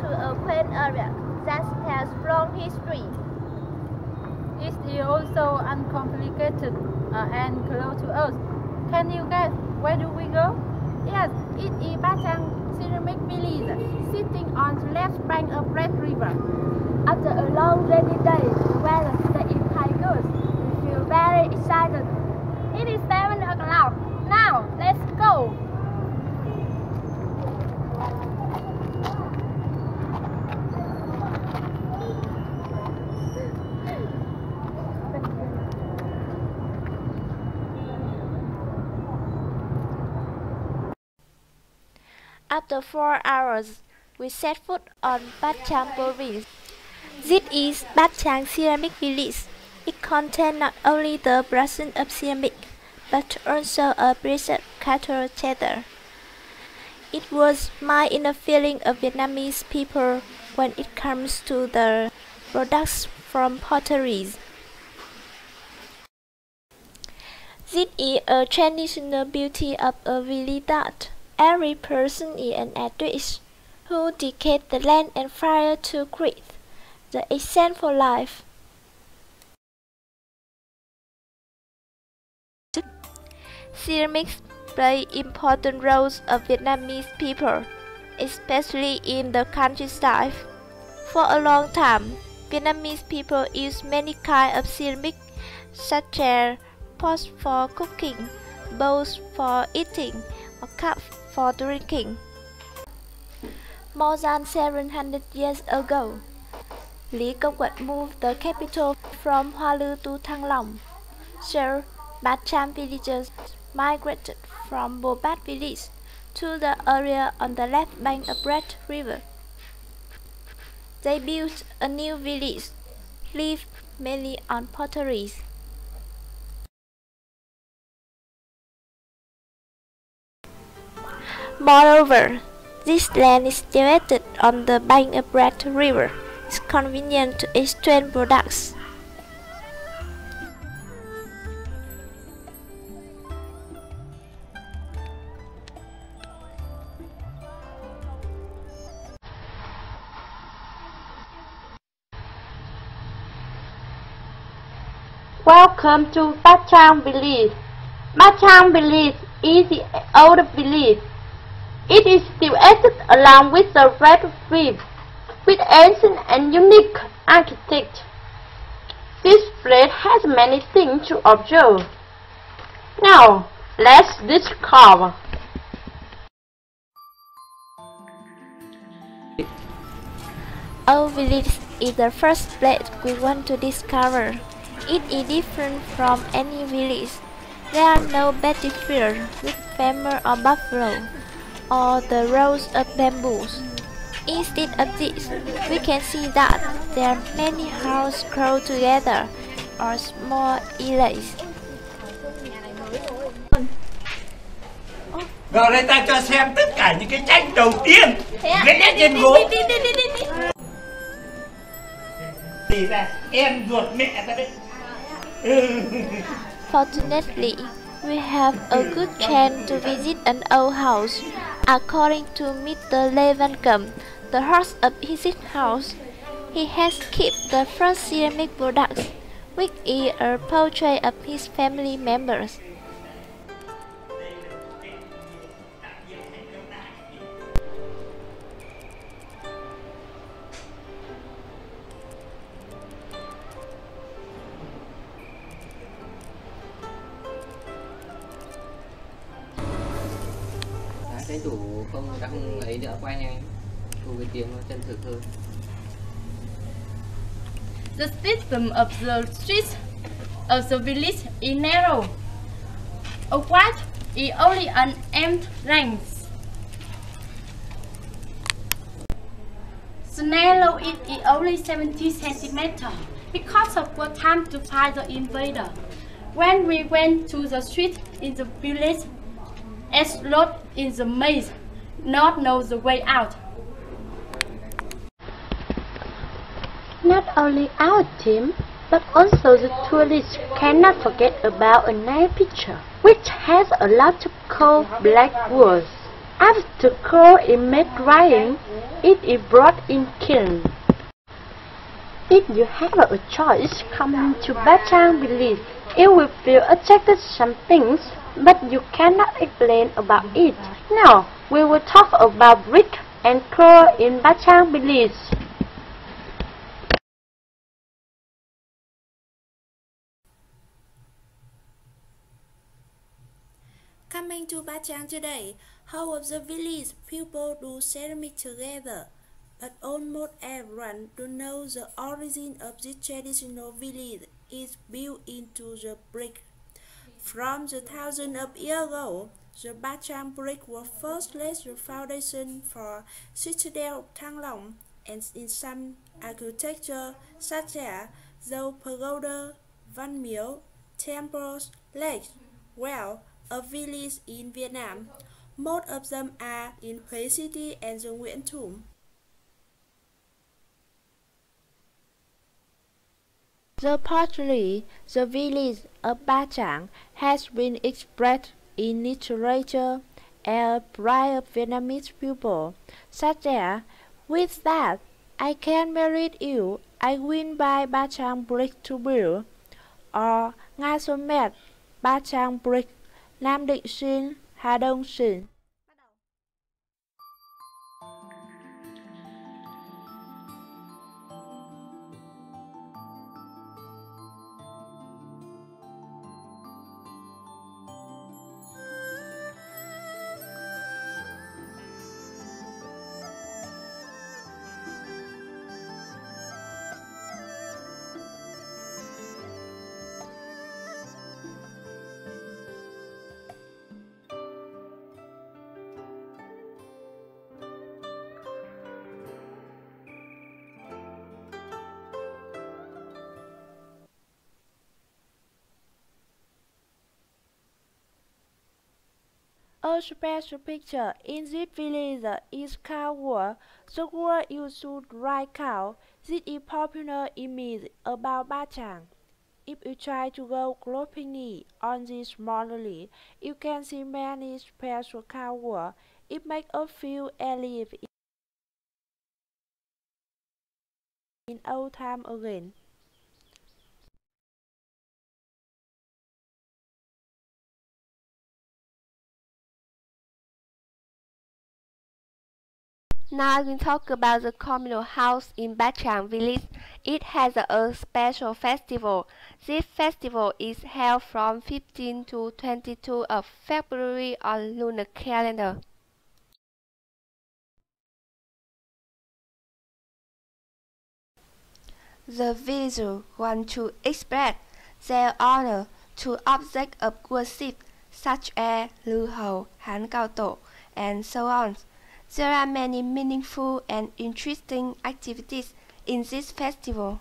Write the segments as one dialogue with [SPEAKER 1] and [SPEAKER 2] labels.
[SPEAKER 1] to a quaint area that has long history.
[SPEAKER 2] It is also uncomplicated and close to us. Can you guess where do we go?
[SPEAKER 1] Yes, it is Bachang Ceramic Village, sitting on the left bank of Red River. After a long rainy day, the weather today is quite good. We feel very excited. It is 7 o'clock. Now, let's go.
[SPEAKER 3] After 4 hours, we set foot on Bachang province. This is Bachang Ceramic Village. It contains not only the production of ceramic, but also a precious cattle cheddar. It was my inner feeling of Vietnamese people when it comes to the products from potteries. This is a traditional beauty of a village that every person is an artist who dedicates the land and fire to create the essence for life. Ceramics play important roles of Vietnamese people, especially in the countryside. For a long time, Vietnamese people used many kinds of ceramic, such as pots for cooking, bowls for eating, or cups for drinking. More than 700 years ago, Lý Công Uất moved the capital from Hoa Lư to Thăng Long. So, Bachang villagers migrated from Bồ Bát village to the area on the left bank of Red River. They built a new village, lived mainly on potteries. Moreover, this land is situated on the bank of Red River. It's convenient to exchange products.
[SPEAKER 4] Welcome to Bachang Village. Bachang Village is the oldest village. It is situated along with the Red River, with ancient and unique architecture. This place has many things to observe. Now, let's discover.
[SPEAKER 3] Our village is the first place we want to discover. It is different from any village. There are no battlefields with farmer or buffalo, or the rows of bamboos. Instead of this, we can see that there are many houses close together, or small islands.
[SPEAKER 5] Rồi đây ta cho xem tất cả những cái tranh đầu tiên vẽ trên gỗ. Thì là em ruột mẹ ta đấy.
[SPEAKER 3] Fortunately, we have a good chance to visit an old house. According to Mr. Lê Văn Cẩm, the host of his house, he has kept the first ceramic products, which is a portrait of his family members.
[SPEAKER 6] Thấy đủ không đang ấy nữa, quay nhanh thu cái tiếng nó chân thực hơn.
[SPEAKER 1] The system of the streets of the village is narrow. A wide is only an arm's length. The narrow is only 70 centimeters because of what time to find the invader. When we went to the street in the village, as lost in the maze, not know the way out.
[SPEAKER 4] Not only our team, but also the tourists cannot forget about a nice picture, which has a lot of cold black walls. After cold is made drying, it is brought in kiln. If you have a choice coming to Bachang village, you will feel attracted to some things, but you cannot explain about it. Now, we will talk about brick and coal in Bachang village.
[SPEAKER 7] Coming to Bachang today, half of the village people do ceramic together, but almost everyone don't know the origin of this traditional village is built into the brick. From the thousands of years ago, the Bachang brick was first laid the foundation for citadel Thăng Long, and in some architecture such as the pagoda, windmill, temples, lakes, well, a village in Vietnam. Most of them are in Huế City and the Nguyễn Thủng.
[SPEAKER 3] Partly, the village of Bachang has been expressed in literature and pride of Vietnamese people, such as, with that, I can marry you, I will buy Bachang brick to build, or Nga Xuân Mẹt, Bachang brick, Nam Định Xuyên, Hà Đông Xuyên. A special picture in this village is cow war. The war used to dry cow. This is popular image about Bachang. If you try to go closely on this model, you can see many special cow war. It makes us feel alive in old time again.
[SPEAKER 8] Now I will talk about the communal house in Bachang village. It has a special festival. This festival is held from 15 to 22 of February on lunar calendar. The villagers want to express their honor to objects of worship such as Lư Hầu, Hán Cao Tổ, and so on. There are many meaningful and interesting activities in this festival.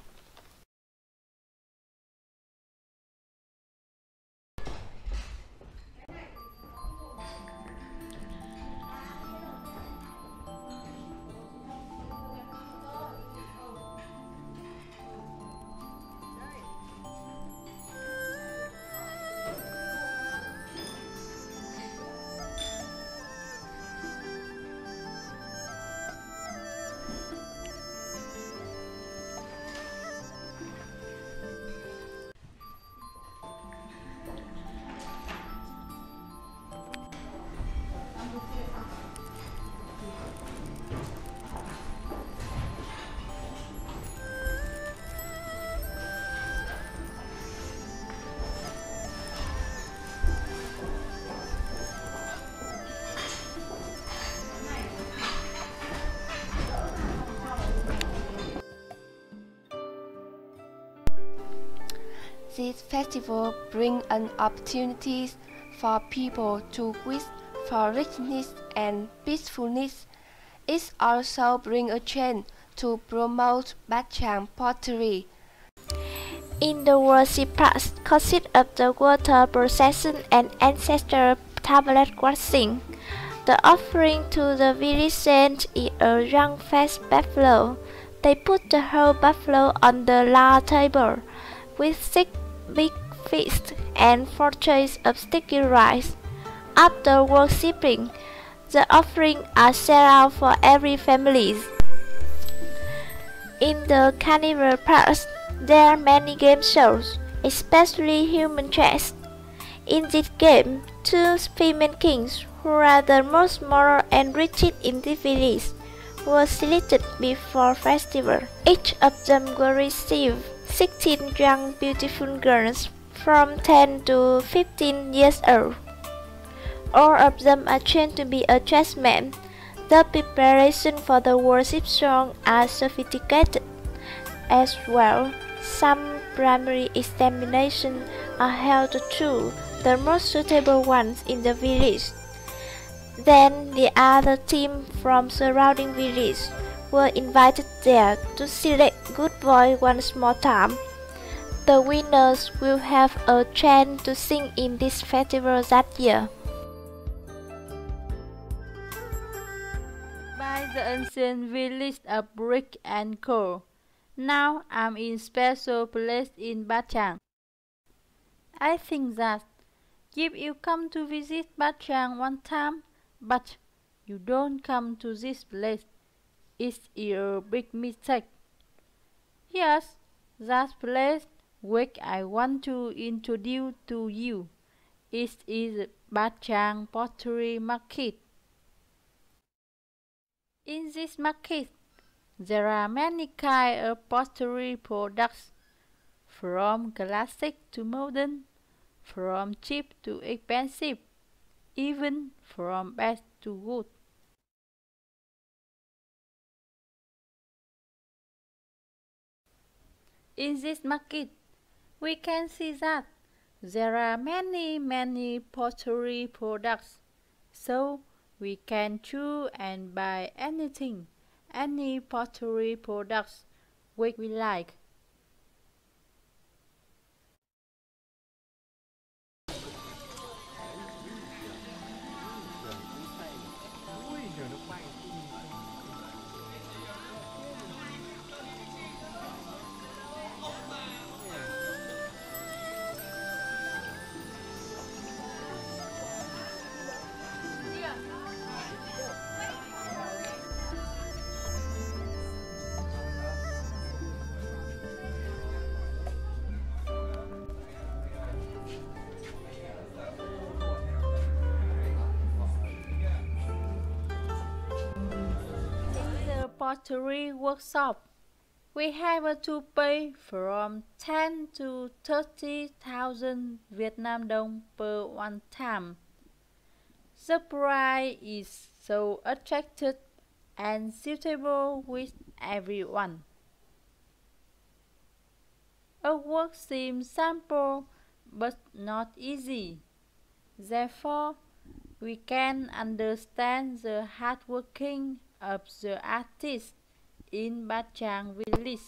[SPEAKER 8] This festival brings an opportunity for people to wish for richness and peacefulness. It also brings a chance to promote Bachang pottery.
[SPEAKER 3] In the worship part consists of the water procession and ancestral tablet crossing. The offering to the village saint is a young fat buffalo. They put the whole buffalo on the large table with 6 big feasts and 4 trays of sticky rice. After worshipping, The offerings are set out for every family. In the carnival parks, there are many game shows, especially human chess. In this game, two female kings, who are the most moral and richest in the village, were selected before festival. Each of them will receive 16 young beautiful girls from 10 to 15 years old. All of them are trained to be a chessman. The preparation for the worship song are sophisticated. As well, some primary examinations are held to choose the most suitable ones in the village. Then the other team from surrounding villages were invited there to select good boys once more time. The winners will have a chance to sing in this festival that year.
[SPEAKER 2] By the ancient village of brick and coal. Now I'm in special place in Bachang. I think that if you come to visit Bachang one time, but you don't come to this place, it's a big mistake. Yes, that place which I want to introduce to you. It is Bachang Pottery Market. In this market, there are many kinds of pottery products, from classic to modern, from cheap to expensive, even from bad to good. In this market, we can see that there are many pottery products, so we can choose and buy anything, any pottery products which we like. Pottery workshop. We have to pay from 10 to 30,000 Vietnam dong per one time. The price is so attractive and suitable with everyone. A work seems simple but not easy. Therefore, we can understand the hard working of the artists in Bachang village.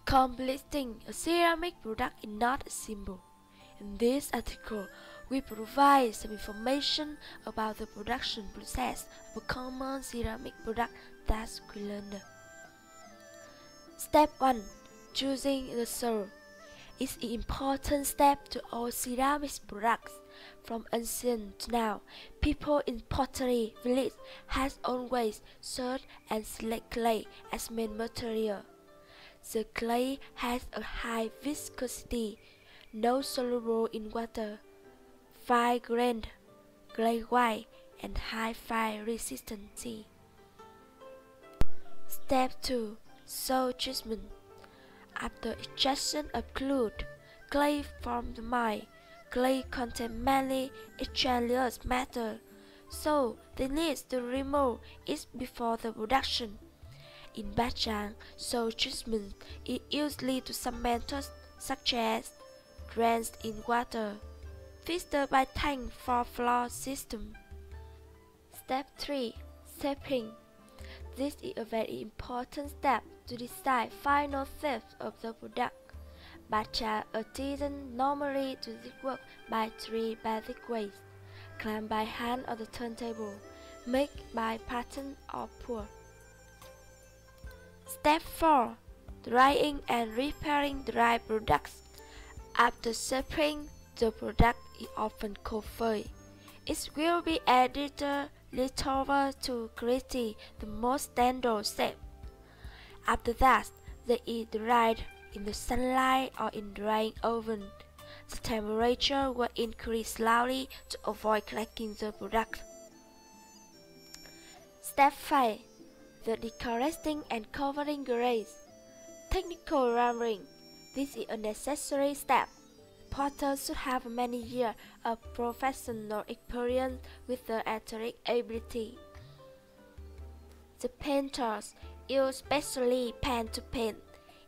[SPEAKER 8] Completing a ceramic product is not simple. In this article, we provide some information about the production process of a common ceramic product that we learned. Step 1. Choosing the source is an important step to all ceramic products. From ancient to now, people in pottery village has always searched and select clay as main material. The clay has a high viscosity, not soluble in water, fine-grained, clay white, and high fire resistance. Step 2. Soil treatment. After extraction of clay from the mine, clay contains many extraneous matter, so they need to remove it before the production. In Bachang, soil treatment is usually to some methods such as drains in water, filtered by tank for flow system. Step 3. Shaping. This is a very important step to decide final shape of the product. Bachang artisans normally do this work by 3 basic ways: clamp by hand on the turntable, make by pattern or pour. Step 4. Drying and repairing dry products.
[SPEAKER 3] After shaping, the product is often called feuille. It will be added left over to create the most standard shape. After that, they is dried in the sunlight or in drying oven. The temperature will increase slowly to avoid cracking the product. Step 5. The decorating and covering glaze. Technical ramming. This is a necessary step. Potter should have many years of professional experience with the artistic ability. The painters use specially pen to paint.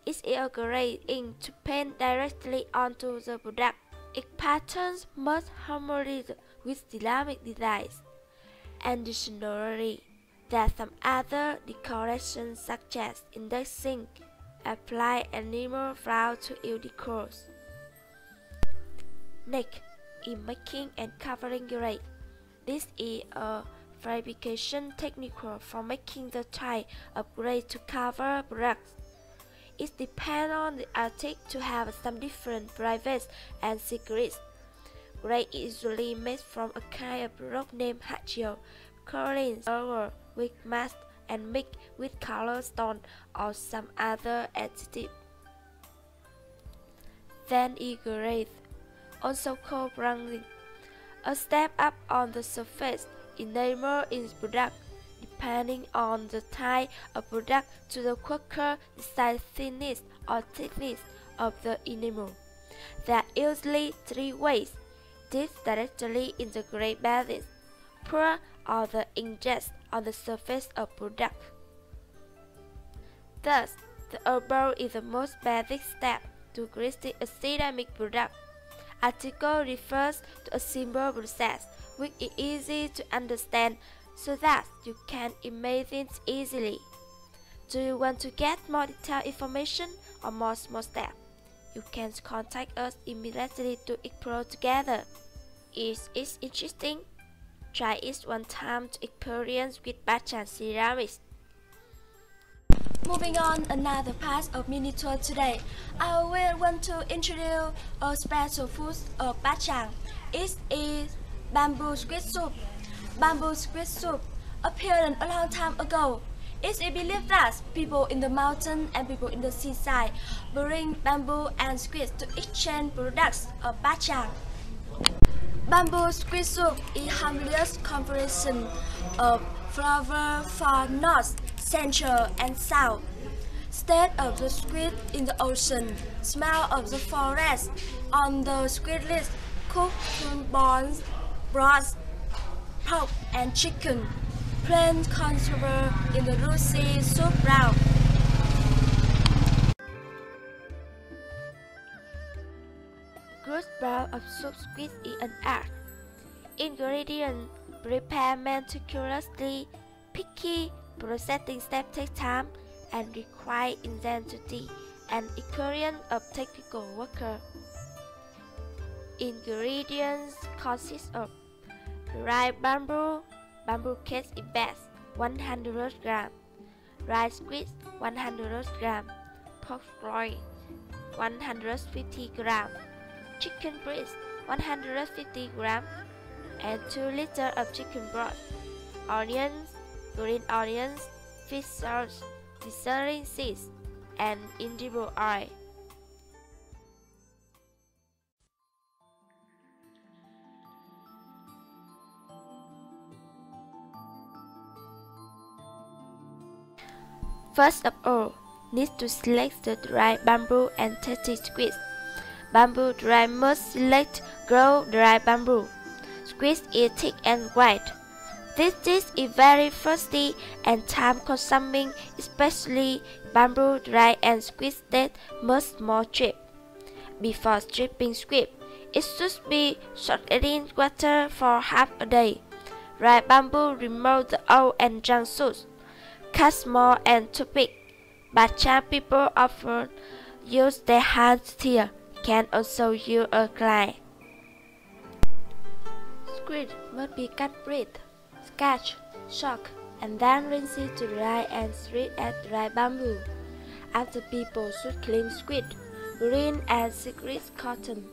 [SPEAKER 3] It is a great ink to paint directly onto the product. Its patterns must harmonize with dynamic designs. Additionally, there are some other decorations such as indexing. Apply animal flower to your decors. Next is making and covering glaze. This is a fabrication technique for making the type of glaze to cover products. It depends on the article to have some different privates and secrets. Glaze is usually made from a kind of rock named hachio, curling over with mask and mixed with color stone or some other additive. Then is glaze, also called branding, a step up on the surface enamel in product, depending on the type of product to the quicker size, thickness or thickness of the enamel. There are usually 3 ways: this directly in the glaze basis, pour or the inkjet on the surface of product. Thus, the elbow is the most basic step to create a ceramic product. Article refers to a simple process which is easy to understand so that you can imagine it easily. Do you want to get more detailed information or more small steps? You can contact us immediately to explore together. Is it interesting? Try it one time to experience with Bachan ceramics.
[SPEAKER 7] Moving on another part of mini tour today, I will want to introduce a special food of Bachan. It is bamboo squid soup. Bamboo squid soup appeared a long time ago. It is believed that people in the mountain and people in the seaside bring bamboo and squid to exchange products of Bachan. Bamboo squid soup is harmless combination of flavor for north, central, and south. State of the squid in the ocean, smell of the forest. On the squid list, cooked bones, broth, pork, and chicken. Plain conserve in the juicy soup brown.
[SPEAKER 3] Good broth of soup squid is an art. Ingredients prepare meticulously. Picky processing step takes time and require intensity and experience of technical worker. Ingredients consist of dried bamboo, bamboo case is best, 100 gram, dried squid, 100 gram, pork loin, 150 gram, chicken breast, 150 gram, and 2 liters of chicken broth, onions, green onions, fish sauce, seasoning seeds, and indigo oil. First of all, need to select the dry bamboo and tasty squid. Bamboo dry must select grow dry bamboo. Squid is thick and white. This dish is very thirsty and time-consuming, especially bamboo dry and squid that must more strip. Before stripping squid, it should be soaked in water for half a day. Dry bamboo remove the oil and junk juice. Cut small and toothpick. Bachan people often use their hands here. Can also use a knife. Squid must be cut bright, scratched, soaked, and then rinsed to dry and strip at dry bamboo. After people should clean squid, green and secret cotton.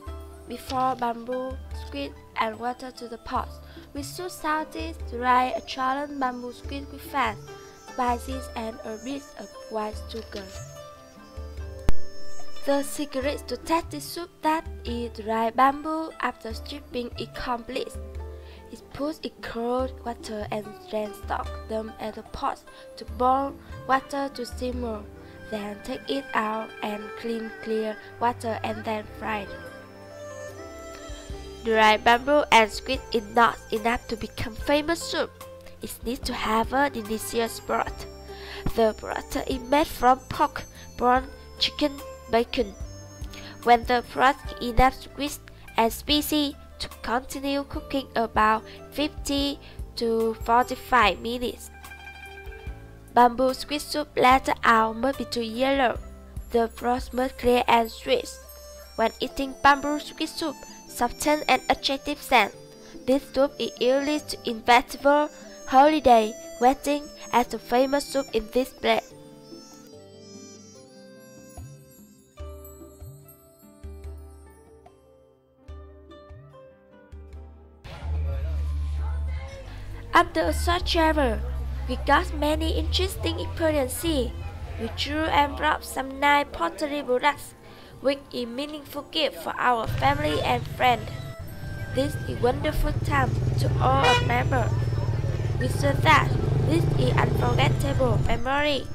[SPEAKER 3] Before bamboo, squid, and water to the pot, we should sauté dry a cholen bamboo squid with fat, spices, and a bit of white sugar. The secret to tasty soup that is dry bamboo after stripping is complete. It puts in cold water and then stock them at the pot to boil water to simmer. Then take it out and clean clear water and then fry. Dry bamboo and squid is not enough to become famous soup. It needs to have a delicious broth. The broth is made from pork, prawn, chicken, bacon. When the broth is enough squid and spicy, to continue cooking about 50 to 45 minutes. Bamboo squid soup later out must be too yellow. The broth must clear and sweet. When eating bamboo squid soup, soften and attractive scent. This soup is used to in festival, holiday, wedding as the famous soup in this plate. After a short travel, we got many interesting experiences. We drew and brought some nice pottery products, which is meaningful gift for our family and friends. This is wonderful time to all remember. We saw that this is unforgettable memory.